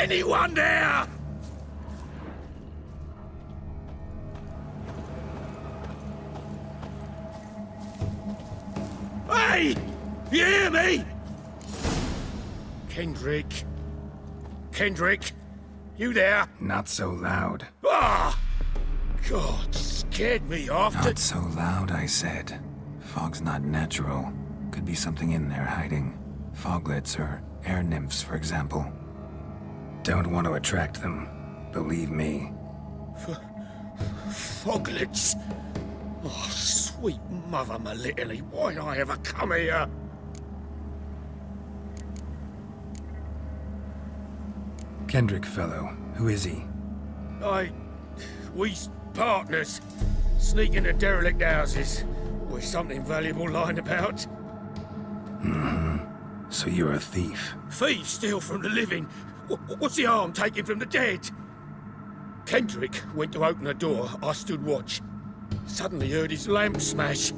anyone there? Hey! You hear me? Kendrick? Kendrick? You there? Not so loud. Ah! God, scared me off. Not so loud, I said. Fog's not natural. Could be something in there hiding. Foglets or air nymphs, for example. Don't want to attract them. Believe me. Foglets? Oh, sweet mother Melitterly, why'd I ever come here? Kendrick fellow. Who is he? We's partners. Sneak into derelict houses. With something valuable lying about. So you're a thief. Thieves steal from the living. What's the harm taking from the dead? Kendrick went to open a door. I stood watch. Suddenly heard his lamp smash.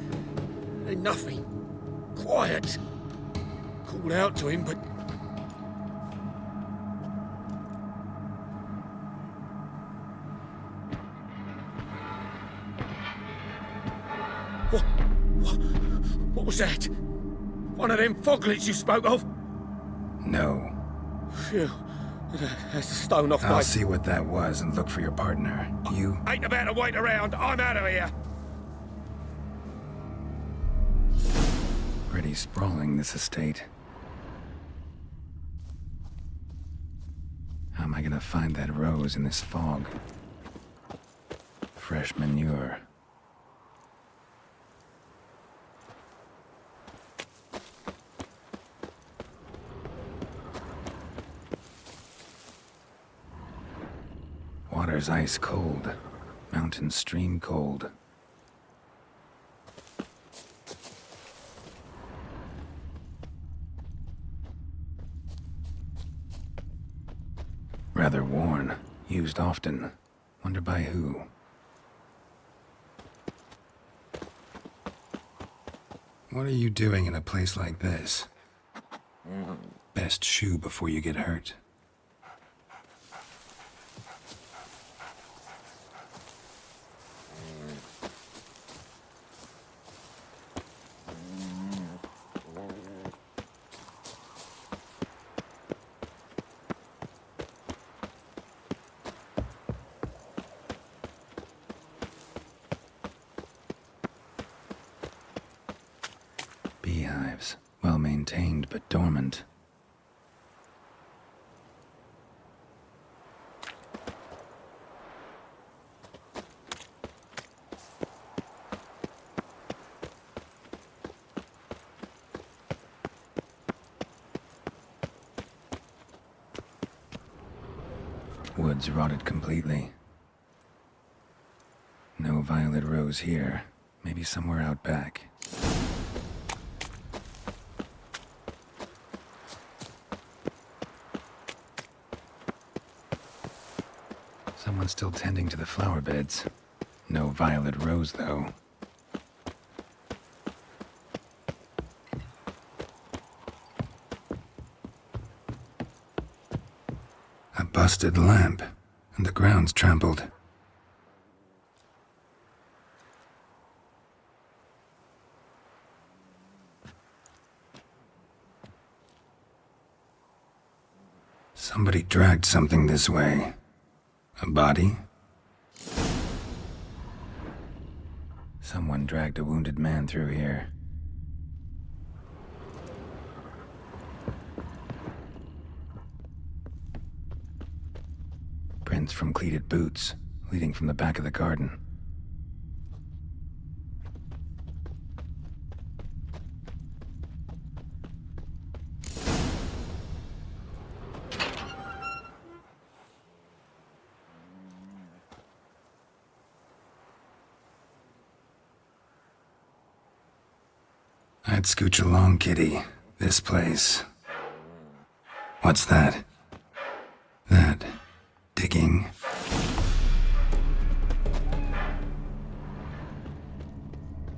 Then nothing. Quiet. Called out to him, but... What was that? One of them foglets you spoke of? No. Phew. That's a stone off my... I'll see what that was and look for your partner. You... Ain't about to wait around. I'm out of here. Pretty sprawling, this estate. How am I gonna find that rose in this fog? Fresh manure. Water's ice cold. Mountain stream cold. Rather worn. Used often. Wonder by who. What are you doing in a place like this? Best shoe before you get hurt. Beehives, well maintained but dormant. Woods rotted completely. No violet rose here. Maybe somewhere out back. Someone's still tending to the flower beds. No violet rose, though. A busted lamp, and the ground's trampled. Somebody dragged something this way. A body? Someone dragged a wounded man through here. Prints from cleated boots, leading from the back of the garden. I'd scooch along, kitty. This place. What's that? That. Digging.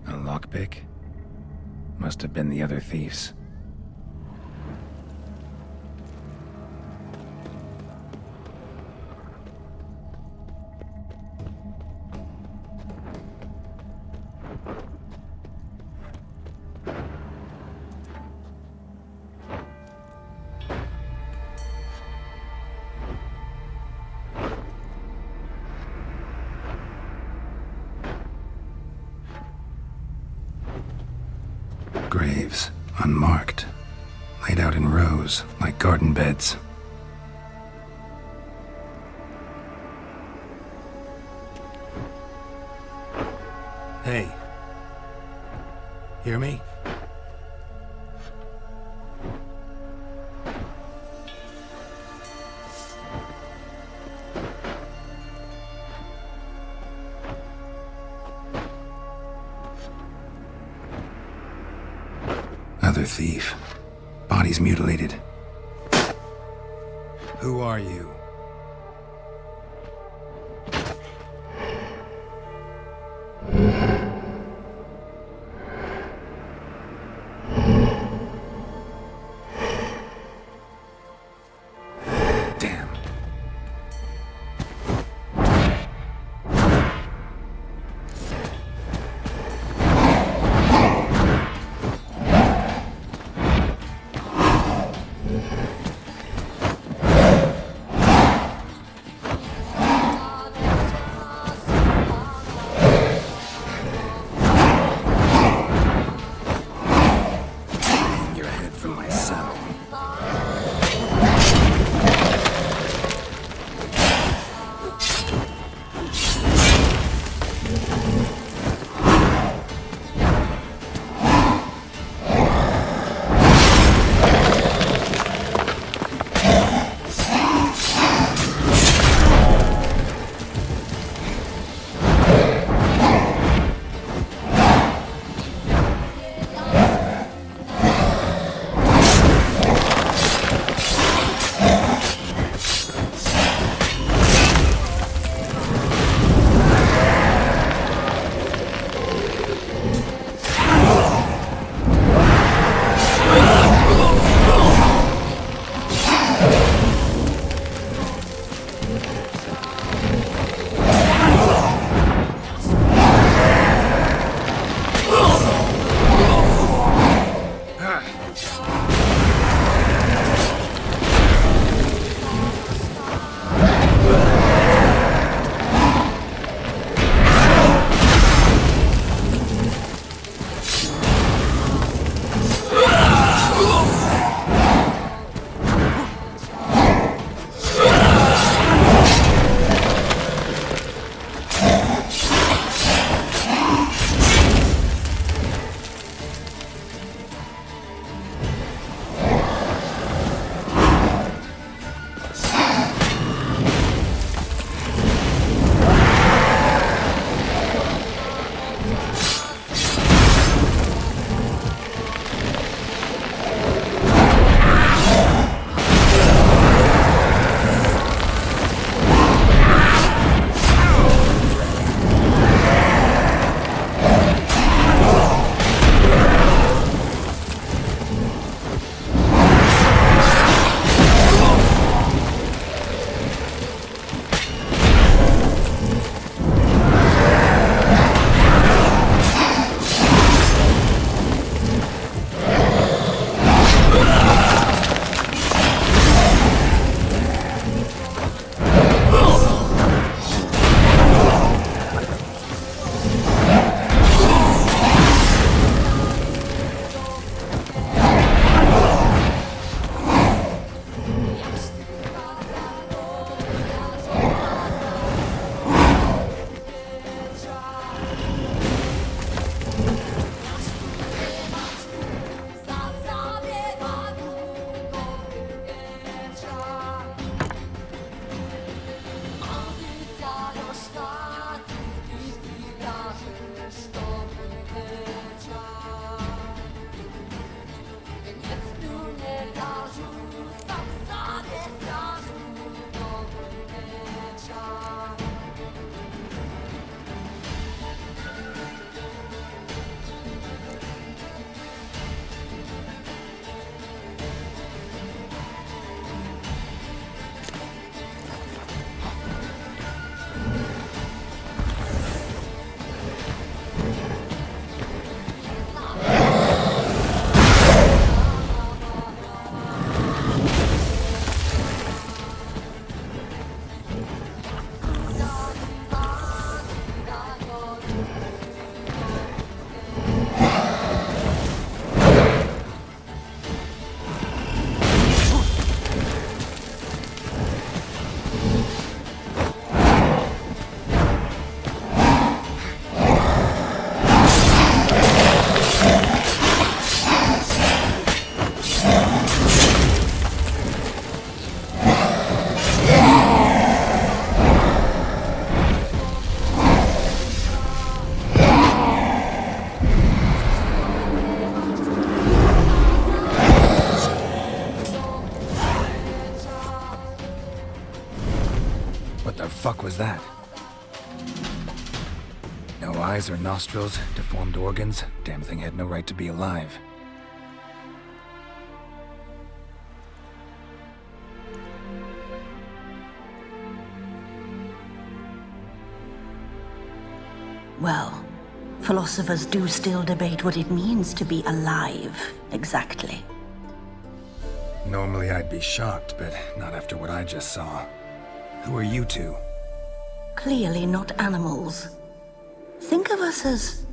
A lockpick? Must have been the other thieves. graves, unmarked, laid out in rows like garden beds. Hey. Hear me? Other thief. Bodies mutilated. Who are you? Damn. What the fuck was that? No eyes or nostrils, deformed organs. Damn thing had no right to be alive. Well, philosophers do still debate what it means to be alive, exactly. Normally I'd be shocked, but not after what I just saw. Who are you two? Clearly not animals. Think of us as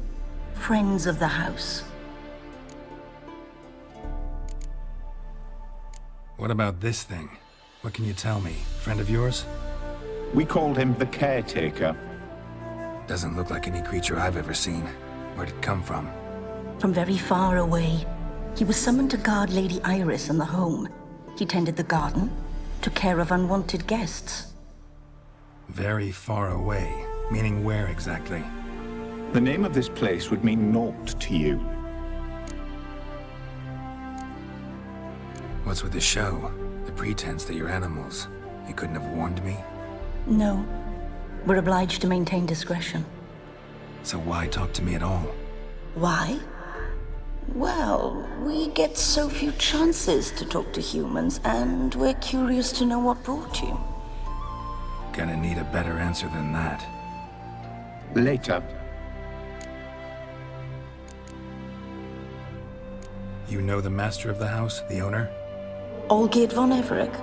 friends of the house. What about this thing? What can you tell me? Friend of yours? We called him the Caretaker. Doesn't look like any creature I've ever seen. Where'd it come from? From very far away. He was summoned to guard Lady Iris and the home. He tended the garden, took care of unwanted guests. Very far away. Meaning where exactly? The name of this place would mean naught to you. What's with the show? The pretense that you're animals. You couldn't have warned me? No. We're obliged to maintain discretion. So why talk to me at all? Why? Well, we get so few chances to talk to humans, and we're curious to know what brought you. Gonna need a better answer than that. Later. You know the master of the house, the owner? Olgierd von Everec?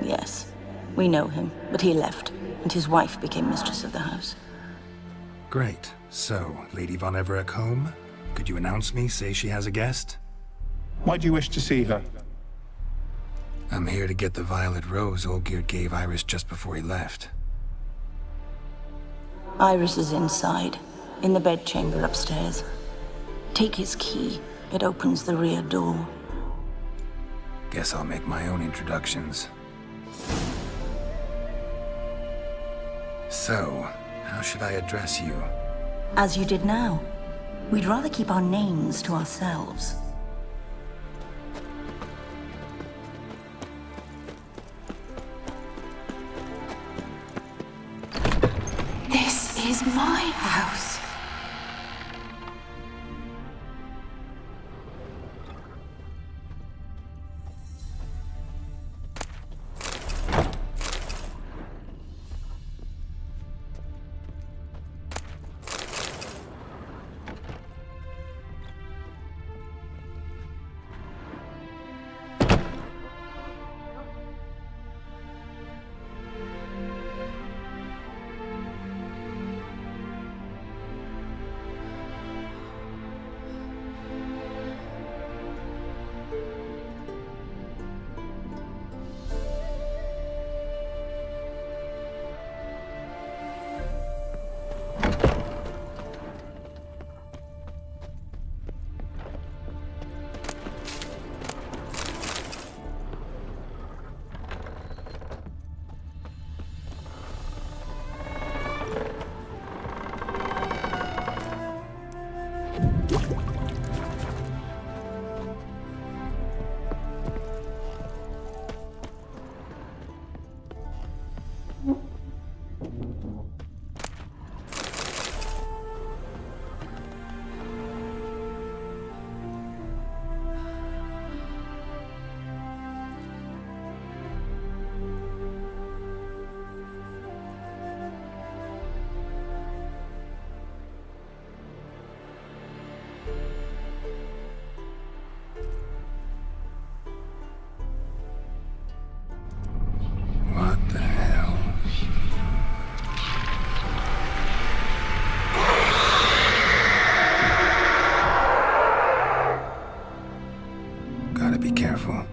Yes. We know him, but he left, and his wife became mistress of the house. Great. So, Lady von Everec home? Could you announce me, say she has a guest? Why do you wish to see her? I'm here to get the violet rose Olgierd gave Iris just before he left. Iris is inside, in the bedchamber upstairs. Take his key. It opens the rear door. Guess I'll make my own introductions. So, how should I address you? As you did now. We'd rather keep our names to ourselves. This is my house. What the hell? Gotta be careful.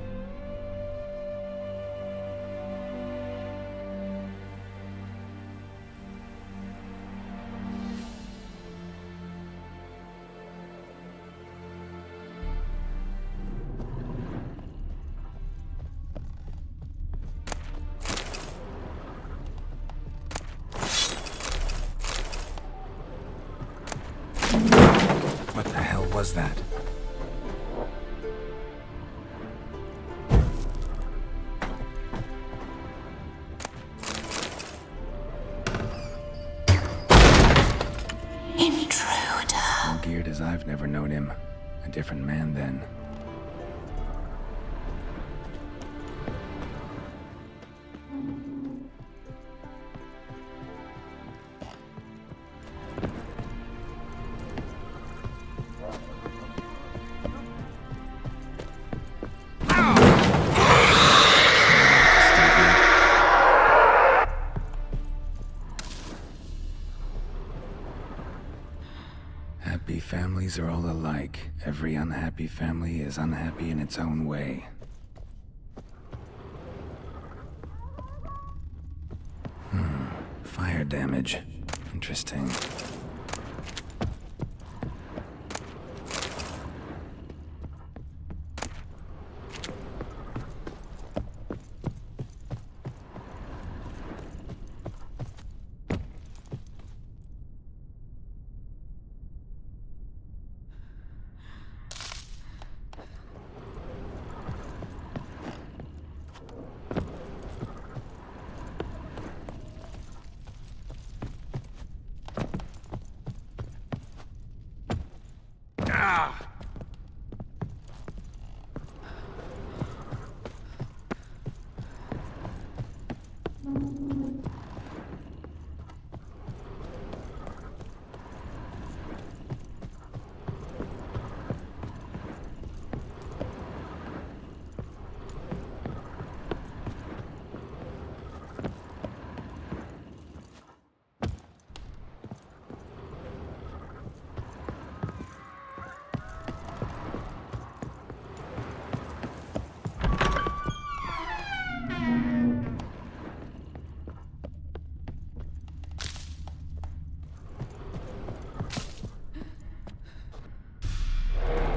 What the hell was that? I've never known him. A different man then. Happy families are all alike. Every unhappy family is unhappy in its own way. Fire damage. Interesting.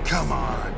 Come on.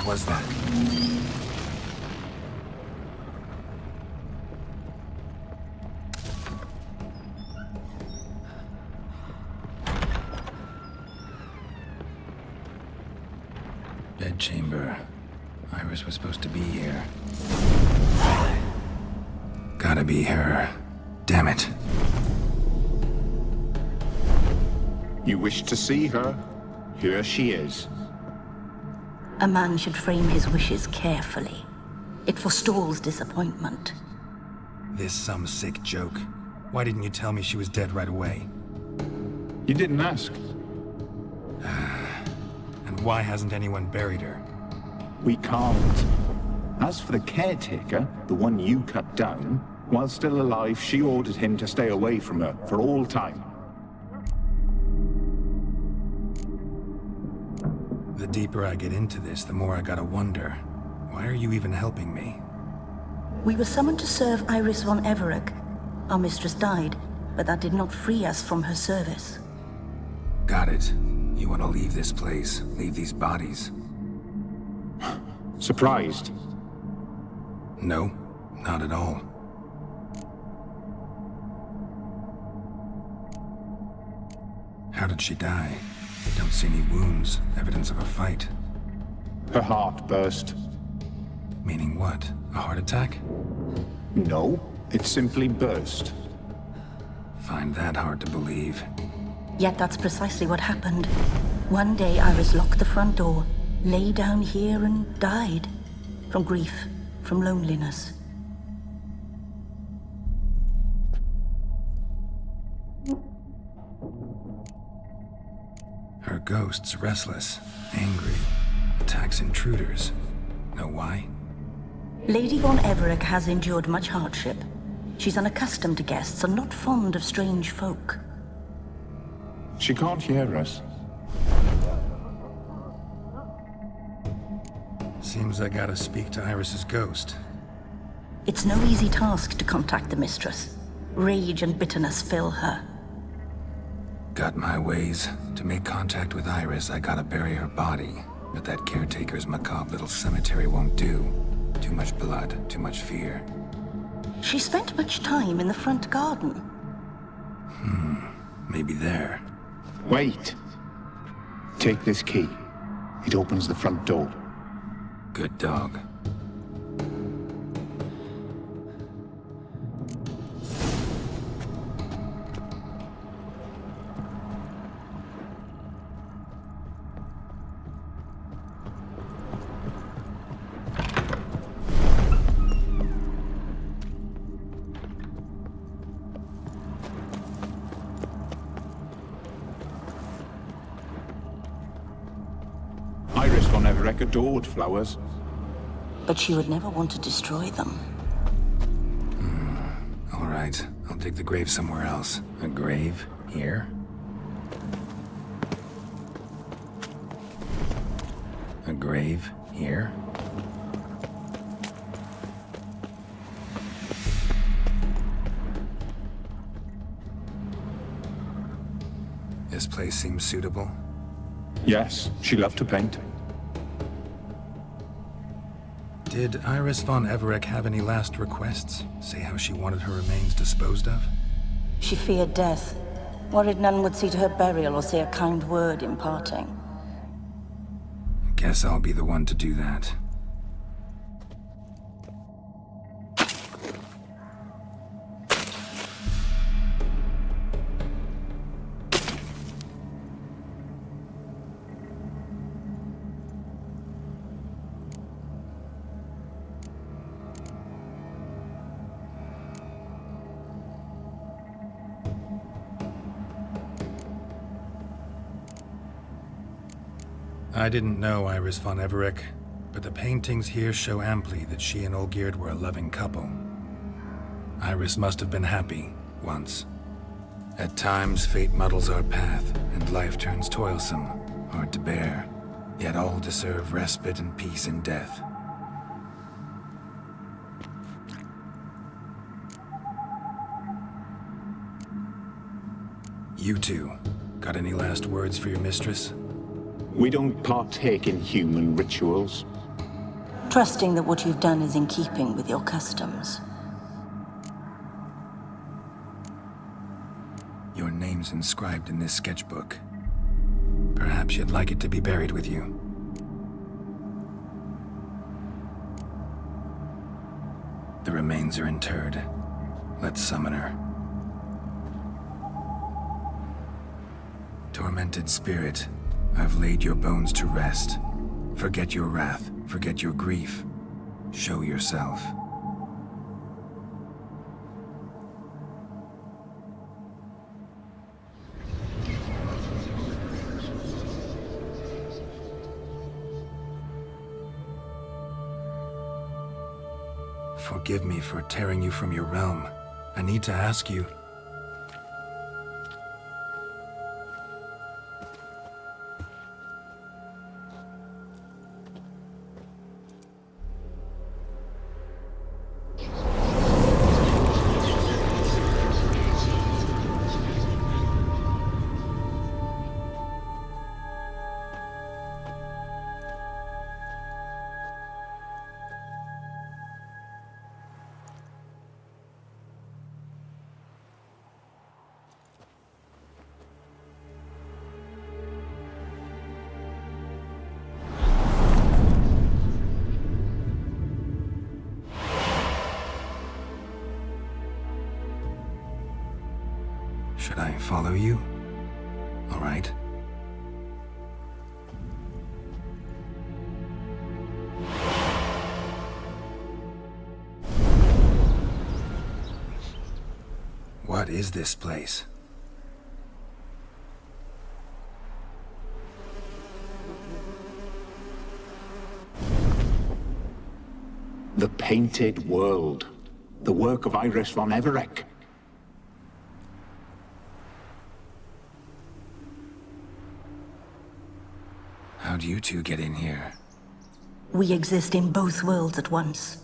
Was that? Bedchamber. Iris was supposed to be here. Gotta be her. Damn it. You wish to see her? Here she is. A man should frame his wishes carefully. It forestalls disappointment. This some sick joke. Why didn't you tell me she was dead right away? You didn't ask. And why hasn't anyone buried her? We can't. As for the caretaker, the one you cut down, while still alive, she ordered him to stay away from her for all time. The deeper I get into this, the more I gotta wonder. Why are you even helping me? We were summoned to serve Iris von Everec. Our mistress died, but that did not free us from her service. Got it. You want to leave this place, leave these bodies? Surprised? No, not at all. How did she die? Don't see any wounds, evidence of a fight. Her heart burst. Meaning what? A heart attack? No, it simply burst. Find that hard to believe. Yet that's precisely what happened. One day Iris locked the front door, lay down here and died. From grief, from loneliness. Her ghost's restless, angry, attacks intruders. Know why? Lady von Everec has endured much hardship. She's unaccustomed to guests and not fond of strange folk. She can't hear us. Seems I gotta speak to Iris's ghost. It's no easy task to contact the mistress. Rage and bitterness fill her. Got my ways. To make contact with Iris, I gotta bury her body. But that caretaker's macabre little cemetery won't do. Too much blood, too much fear. She spent much time in the front garden. Maybe there. Wait! Take this key. It opens the front door. Good dog. Iris von Everec adored flowers. But she would never want to destroy them. All right, I'll dig the grave somewhere else. A grave? Here? A grave? Here? This place seems suitable. Yes, she loved to paint. Did Iris von Everec have any last requests? Say how she wanted her remains disposed of? She feared death, worried none would see to her burial or say a kind word in parting. Guess I'll be the one to do that. I didn't know Iris von Everec, but the paintings here show amply that she and Olgierd were a loving couple. Iris must have been happy, once. At times, fate muddles our path, and life turns toilsome, hard to bear. Yet all deserve respite and peace in death. You two, got any last words for your mistress? We don't partake in human rituals. Trusting that what you've done is in keeping with your customs. Your name's inscribed in this sketchbook. Perhaps you'd like it to be buried with you. The remains are interred. Let's summon her. Tormented spirit, I've laid your bones to rest. Forget your wrath, forget your grief. Show yourself. Forgive me for tearing you from your realm. I need to ask you. I follow you? All right. What is this place? The Painted World. The work of Olgierd von Everec. How'd you two get in here? We exist in both worlds at once.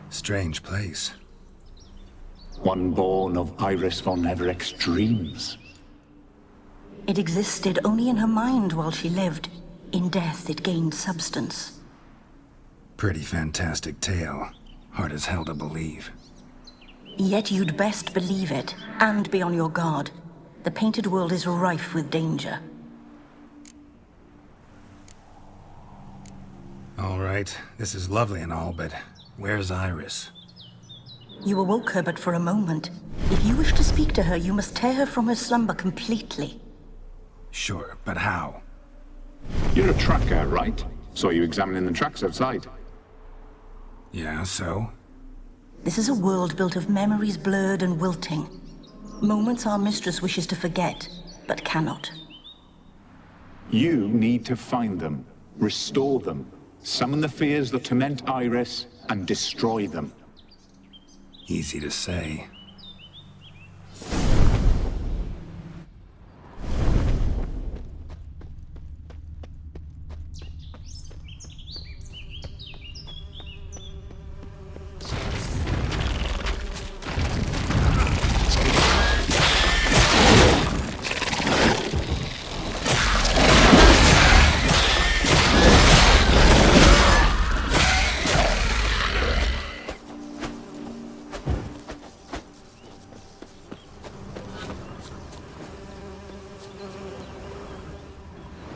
Strange place. One born of Olgierd von Everec's dreams. It existed only in her mind while she lived. In death, it gained substance. Pretty fantastic tale. Hard as hell to believe. Yet you'd best believe it, and be on your guard. The Painted World is rife with danger. All right, this is lovely and all, but where's Iris? You awoke her but for a moment. If you wish to speak to her, you must tear her from her slumber completely. Sure, but how? You're a tracker, right? Saw you examining the tracks outside. Yeah, so? This is a world built of memories blurred and wilting. Moments our mistress wishes to forget, but cannot. You need to find them, restore them, summon the fears that torment Iris, and destroy them. Easy to say.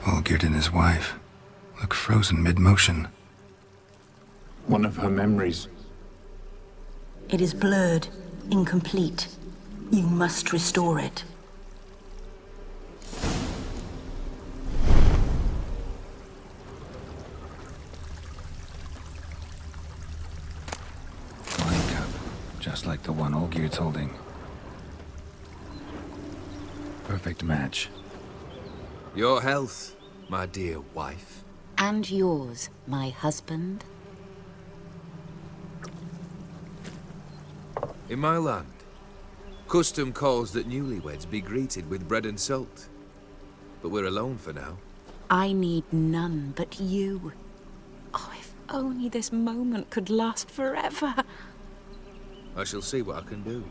Olgierd and his wife look frozen mid-motion. One of her memories. It is blurred, incomplete. You must restore it. Wine cup, just like the one Olgierd's holding. Perfect match. Your health, my dear wife. And yours, my husband. In my land, custom calls that newlyweds be greeted with bread and salt. But we're alone for now. I need none but you. Oh, if only this moment could last forever. I shall see what I can do.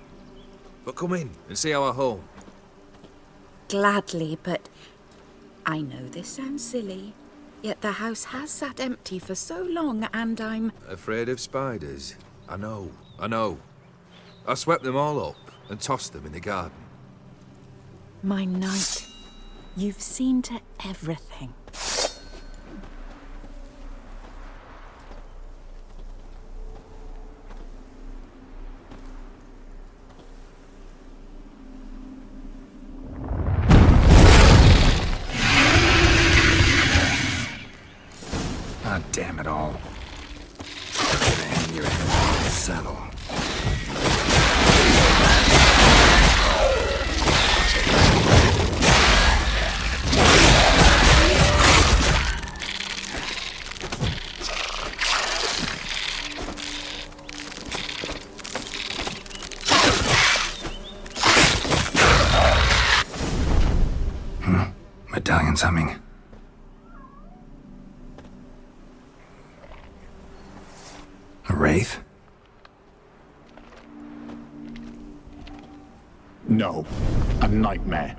But come in and see our home. Gladly, but I know this sounds silly, yet the house has sat empty for so long, and I'm Afraid of spiders? I know. I swept them all up and tossed them in the garden. my knight. You've seen to everything. Ah, damn it all. Hang your head on the saddle. Medallion's humming. A wraith? No, a nightmare.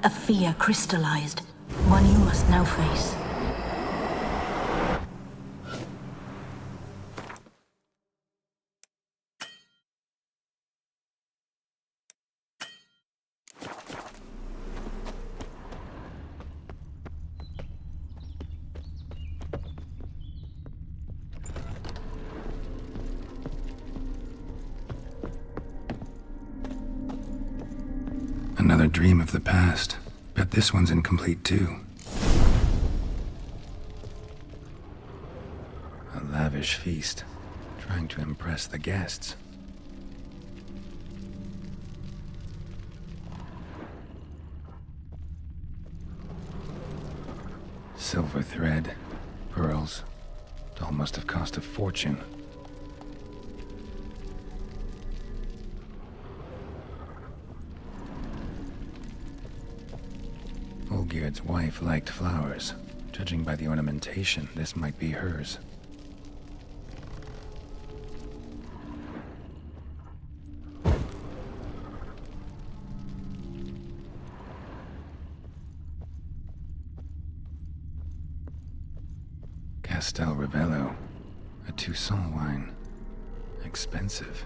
A fear crystallized, one you must now face. Another dream of the past. Bet this one's incomplete too. A lavish feast, trying to impress the guests. Silver thread, pearls. It all must have cost a fortune. Olgierd's wife liked flowers. Judging by the ornamentation, this might be hers. Castel Ravello, a Toussaint wine. Expensive.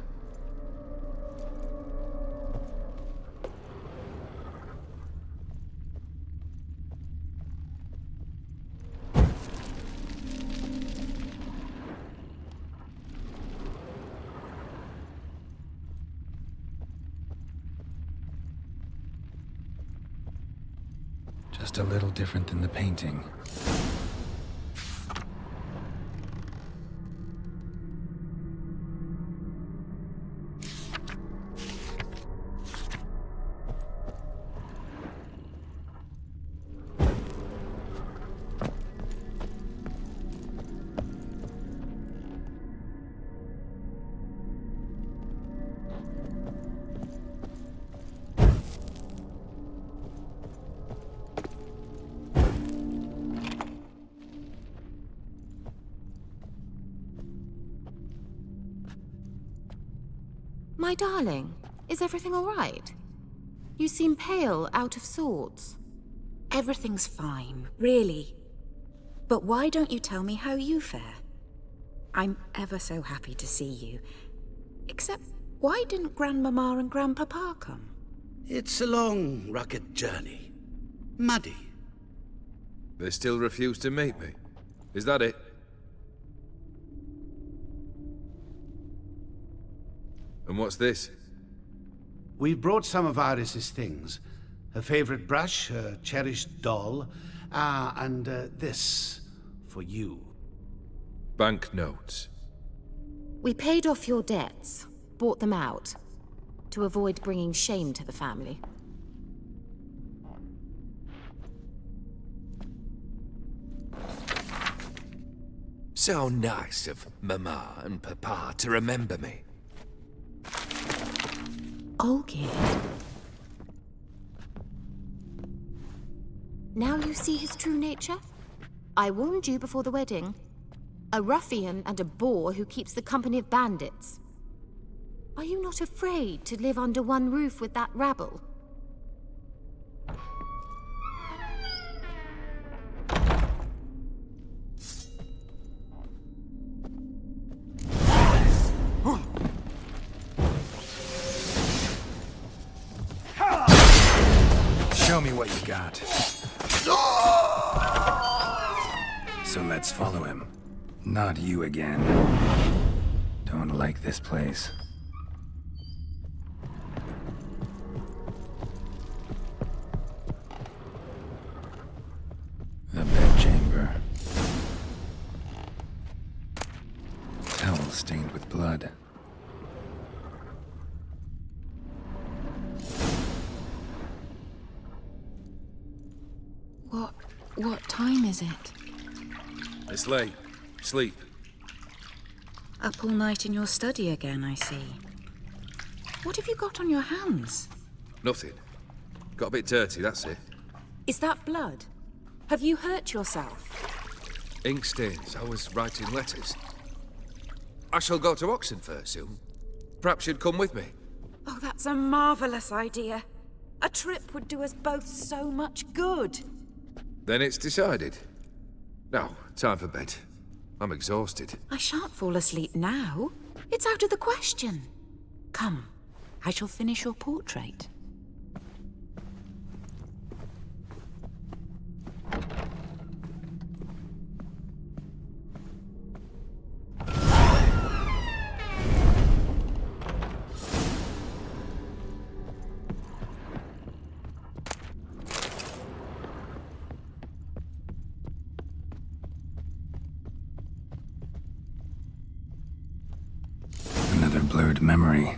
Just a little different than the painting. My darling, is everything all right? You seem pale, out of sorts. Everything's fine, really. But why don't you tell me how you fare? I'm ever so happy to see you. Except, why didn't Grandmama and Grandpapa come? It's a long, rugged journey. Muddy. They still refuse to meet me. Is that it? And what's this? We've brought some of Iris's things. Her favorite brush, her cherished doll, and this for you. Banknotes. We paid off your debts, bought them out, to avoid bringing shame to the family. So nice of Mama and Papa to remember me. Olgierd. Now you see his true nature? I warned you before the wedding. A ruffian and a boor who keeps the company of bandits. Are you not afraid to live under one roof with that rabble? Show me what you got. So let's follow him. Not you again. Don't like this place. The bedchamber. Towel stained with blood. What time is it? It's late. Sleep. Up all night in your study again, I see. What have you got on your hands? Nothing. Got a bit dirty, that's it. Is that blood? Have you hurt yourself? Ink stains. I was writing letters. I shall go to Oxenfurt soon. Perhaps you'd come with me. Oh, that's a marvelous idea. A trip would do us both so much good. Then it's decided. Now, time for bed. I'm exhausted. I shan't fall asleep now. It's out of the question. Come, I shall finish your portrait. good memory.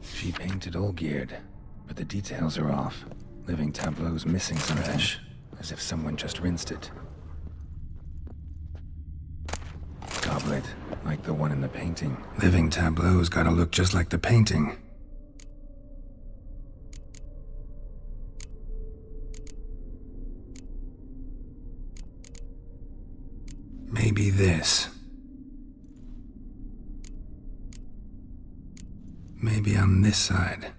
She painted Olgierd, but the details are off. Living tableau's missing something, as if someone just rinsed it. Goblet, like the one in the painting. Living tableau's gotta look just like the painting. Maybe this. Maybe on this side.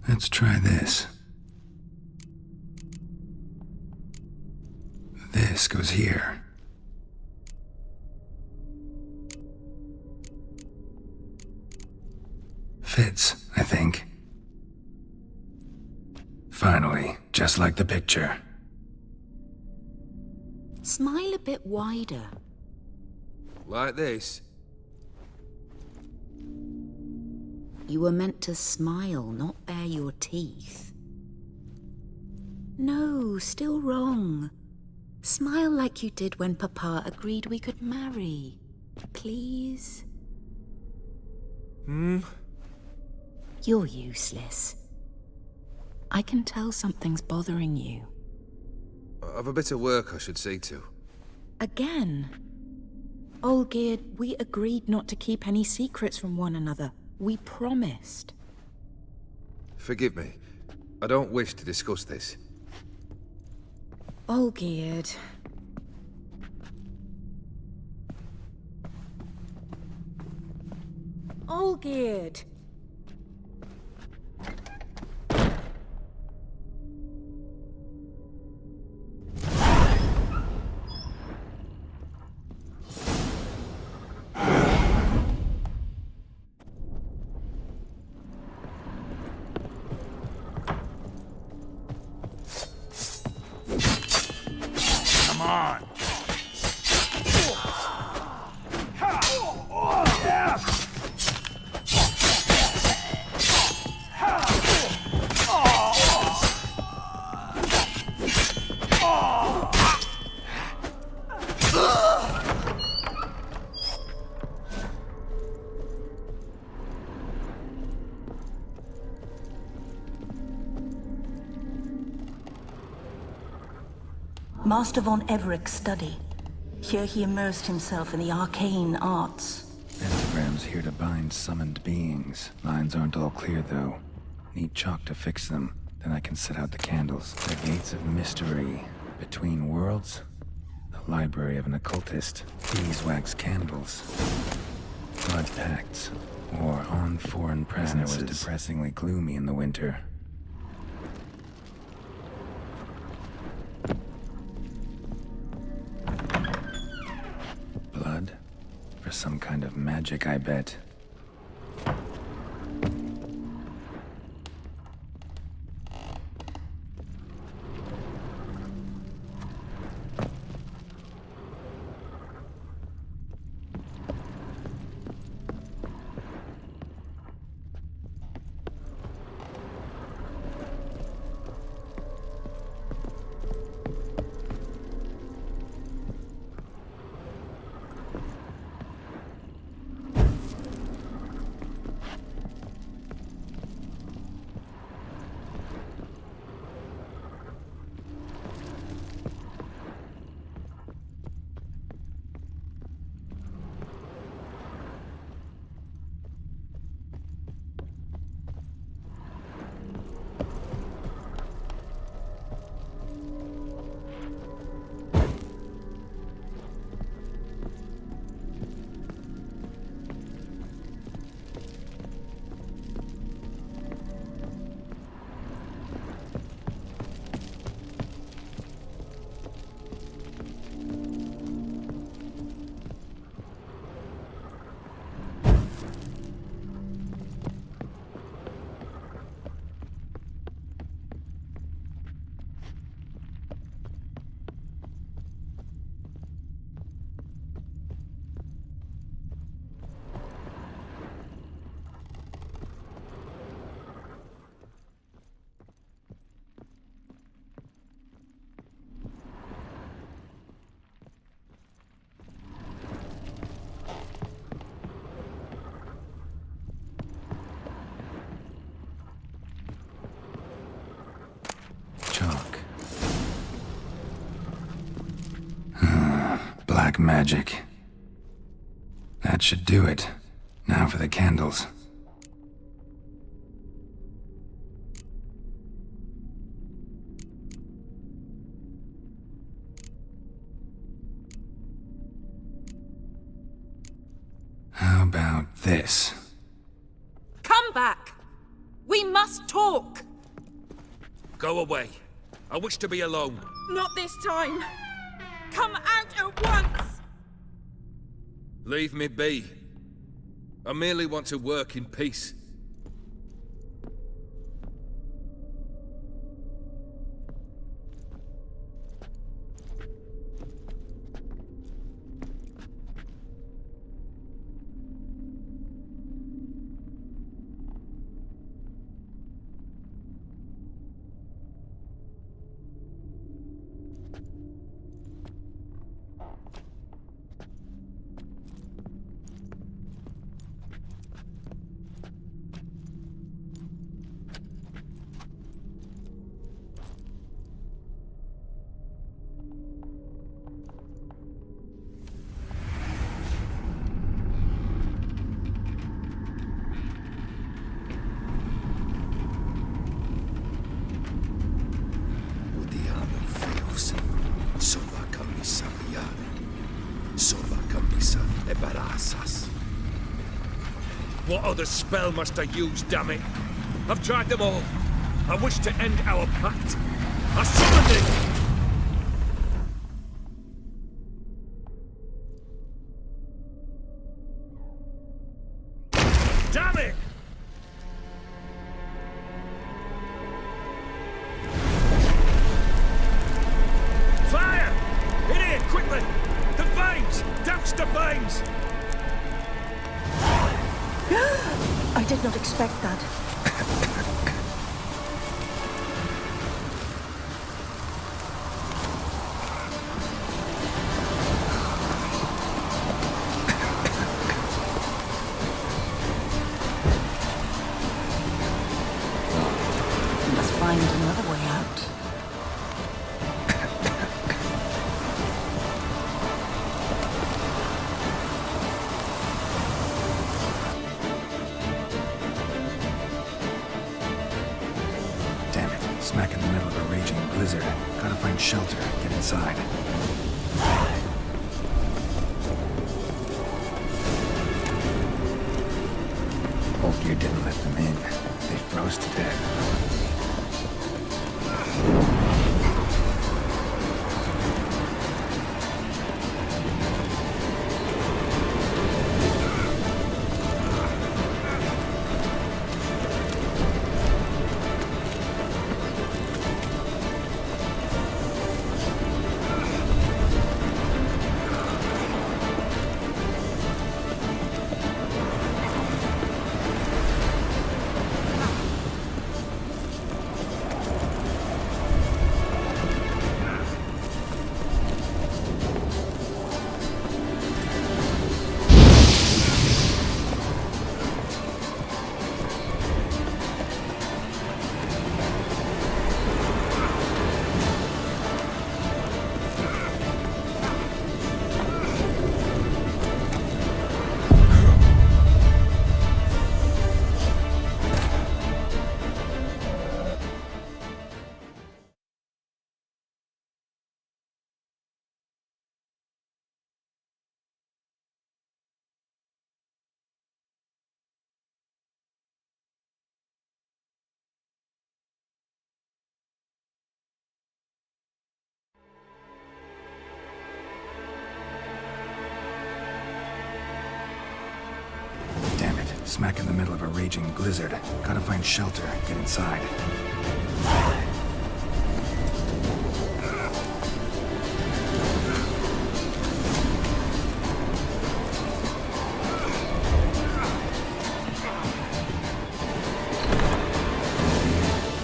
Let's try this. This goes here. Fits, I think. Finally, just like the picture. Smile a bit wider. Like this? You were meant to smile, not bare your teeth. No, still wrong. Smile like you did when Papa agreed we could marry. Please? You're useless. I can tell something's bothering you. I've a bit of work I should see to. Again? Olgierd, we agreed not to keep any secrets from one another. We promised. Forgive me. I don't wish to discuss this. Olgierd. Olgierd! Master von Everec's study. Here he immersed himself in the arcane arts. Pentagrams here to bind summoned beings. Lines aren't all clear, though. Need chalk to fix them. Then I can set out the candles. The gates of mystery. Between worlds? The library of an occultist. Beeswax candles. Blood pacts. War on foreign presences. It was depressingly gloomy in the winter. Blood? For some kind of magic, I bet. Black magic. That should do it. Now for the candles. How about this? Come back! We must talk! Go away. I wish to be alone. Not this time! Come out at once! Leave me be. I merely want to work in peace. What other spell must I use, damn it? I've tried them all. I wish to end our pact. I summoned it! Damn it! Fire! In here, quickly! The flames! Douse the flames! I did not expect that. We must find another way out. Smack in the middle of a raging blizzard. Gotta find shelter, get inside. Olgierd didn't let them in. They froze to death. Smack in the middle of a raging blizzard. Gotta find shelter, get inside.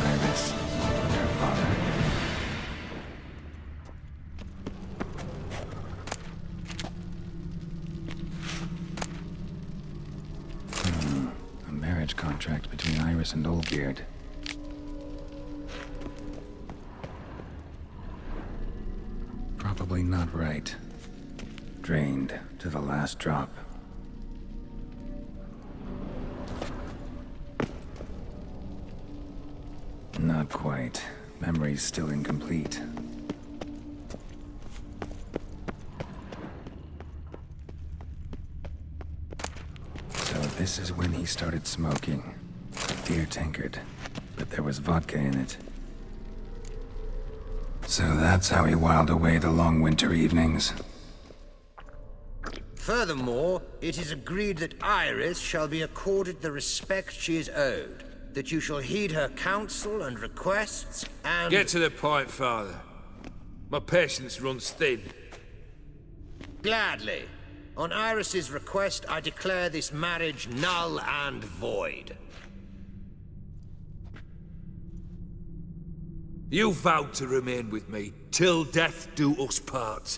Iris, and her father. A marriage contract between Iris and Olgierd. Probably not right. drained to the last drop. Not quite. Memory's still incomplete. So this is when he started smoking. Beer tankard. But there was vodka in it. So that's how he whiled away the long winter evenings. Furthermore, it is agreed that Iris shall be accorded the respect she is owed, that you shall heed her counsel and requests, and... Get to the point, Father. My patience runs thin. Gladly. On Iris's request, I declare this marriage null and void. You vowed to remain with me till death do us part.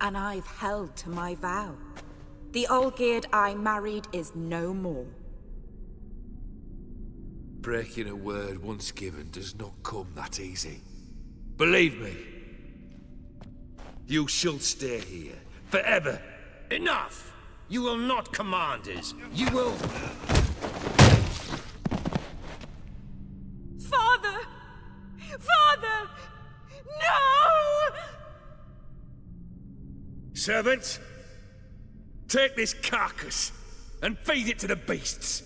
And I've held to my vow. The Olgierd I married is no more. Breaking a word once given does not come that easy. Believe me. You shall stay here, forever. Enough! You will not command us. You will... Father! Father! No! Servants, take this carcass and feed it to the beasts.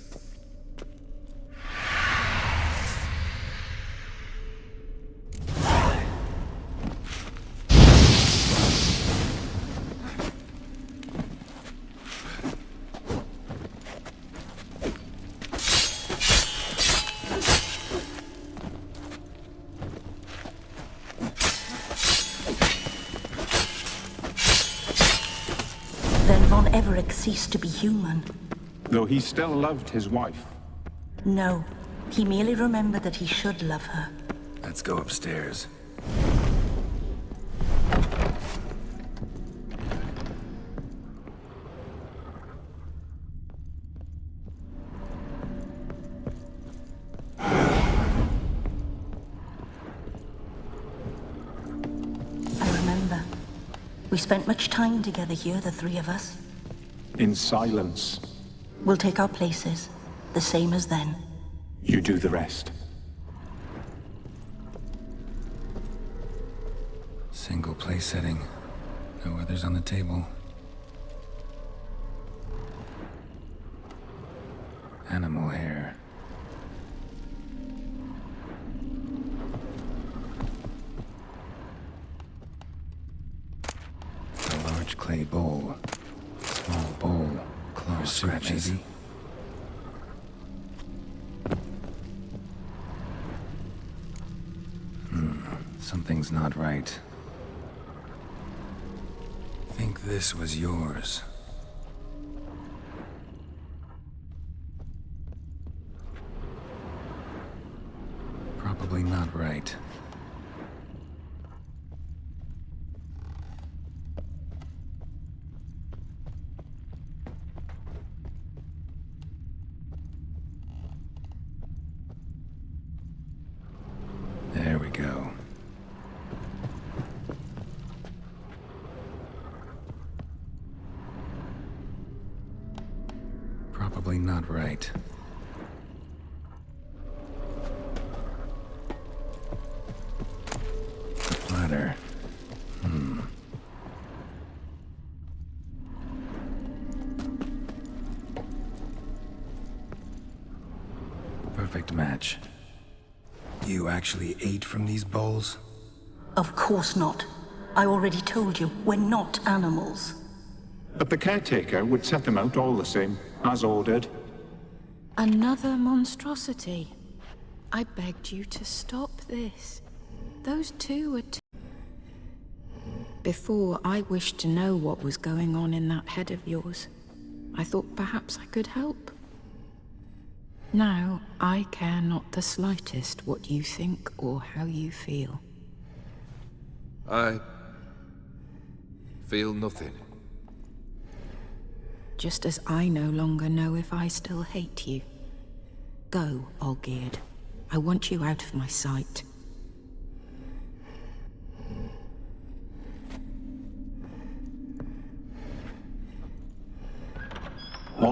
Then von Everec ceased to be human. Though he still loved his wife. No, he merely remembered that he should love her. Let's go upstairs. I remember. We spent much time together here, the three of us. In silence. We'll take our places, the same as then. You do the rest. Single place setting. No others on the table. Animal hair. A large clay bowl. Small bowl. Claw scratches. Maybe? Something's not right. Think this was yours. Probably not right. There we go. Probably not right. The platter. Perfect match. You actually ate from these bowls? Of course not. I already told you, we're not animals. But the caretaker would set them out all the same, as ordered. Another monstrosity. I begged you to stop this. Those two were Before I wished to know what was going on in that head of yours, I thought perhaps I could help. Now, I care not the slightest what you think or how you feel. I feel nothing. Just as I no longer know if I still hate you. Go, Olgierd. I want you out of my sight.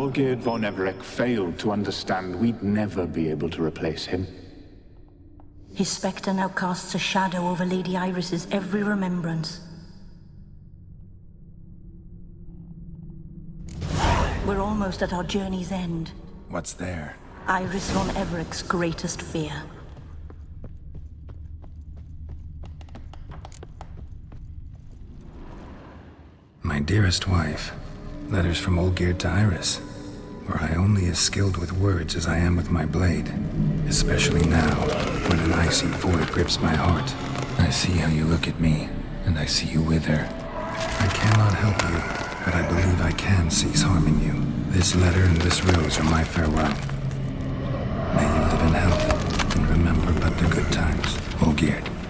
Olgierd von Everec failed to understand we'd never be able to replace him. His spectre now casts a shadow over Lady Iris's every remembrance. We're almost at our journey's end. What's there? Iris von Everec's greatest fear. My dearest wife. Letters from Olgierd to Iris. Were I only as skilled with words as I am with my blade. Especially now, when an icy void grips my heart. I see how you look at me, and I see you wither. I cannot help you, but I believe I can cease harming you. This letter and this rose are my farewell. May you live in health, and remember but the good times, Olgierd.